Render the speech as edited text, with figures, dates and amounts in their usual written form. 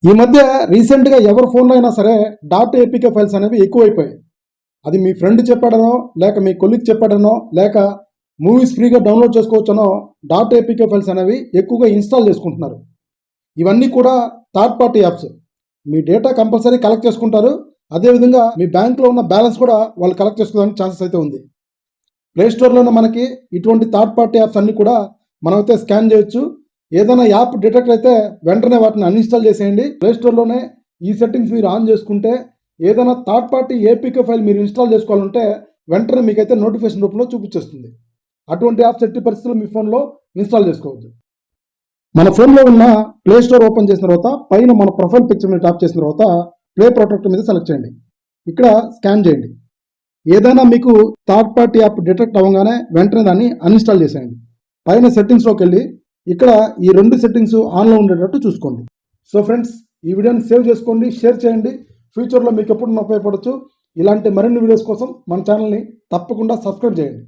ఈ మధ్య రీసెంట్గా ఎవరి ఫోన్లో అయినా సరే డాట్ ఏపీకే ఫైల్స్ అనేవి ఎక్కువైపోయాయి. అది మీ ఫ్రెండ్ చెప్పాడనో, లేక మీ కొలీగ్ చెప్పాడనో, లేక మూవీస్ ఫ్రీగా డౌన్లోడ్ చేసుకోవచ్చనో డాట్ ఏపీకే ఫైల్స్ అనేవి ఎక్కువగా ఇన్స్టాల్ చేసుకుంటున్నారు. ఇవన్నీ కూడా థర్డ్ పార్టీ యాప్స్. మీ డేటా కంపల్సరీ కలెక్ట్ చేసుకుంటారు. అదేవిధంగా మీ బ్యాంక్లో ఉన్న బ్యాలెన్స్ కూడా వాళ్ళు కలెక్ట్ చేసుకోవడానికి ఛాన్సెస్ అయితే ఉంది. ప్లేస్టోర్లోనే మనకి ఇటువంటి థర్డ్ పార్టీ యాప్స్ అన్నీ కూడా మనమైతే స్కాన్ చేయొచ్చు. ఏదైనా యాప్ డిటెక్ట్ అయితే వెంటనే వాటిని అన్ఇన్స్టాల్ చేసేయండి. ప్లేస్టోర్లోనే ఈ సెట్టింగ్స్ మీరు ఆన్ చేసుకుంటే ఏదైనా థర్డ్ పార్టీ ఏపీకే ఫైల్ మీరు ఇన్స్టాల్ చేసుకోవాలంటే వెంటనే మీకైతే నోటిఫికేషన్ రూపంలో చూపించేస్తుంది. అటువంటి యాప్స్ ఎట్టి పరిస్థితుల్లో మీ ఫోన్లో ఇన్స్టాల్ చేసుకోవద్దు. మన ఫోన్లో ఉన్న ప్లే స్టోర్ ఓపెన్ చేసిన తర్వాత పైన మన ప్రొఫైల్ పిక్చర్ మీద ట్యాప్ చేసిన తర్వాత ప్లే ప్రొటెక్ట్ మీద సెలెక్ట్ చేయండి. ఇక్కడ స్కాన్ చేయండి. ఏదైనా మీకు థర్డ్ పార్టీ యాప్ డిటెక్ట్ అవ్వగానే వెంటనే దాన్ని అన్ఇన్స్టాల్ చేసేయండి. పైన సెట్టింగ్స్లోకి వెళ్ళి ఇక్కడ ఈ 2 సెట్టింగ్స్ ఆన్లో ఉండేటట్టు చూసుకోండి. సో ఫ్రెండ్స్, ఈ వీడియోని సేవ్ చేసుకోండి, షేర్ చేయండి. ఫ్యూచర్లో మీకు ఎప్పుడు ఉపయోగపడవచ్చు. ఇలాంటి మరిన్ని వీడియోస్ కోసం మన ఛానల్ని తప్పకుండా సబ్స్క్రైబ్ చేయండి.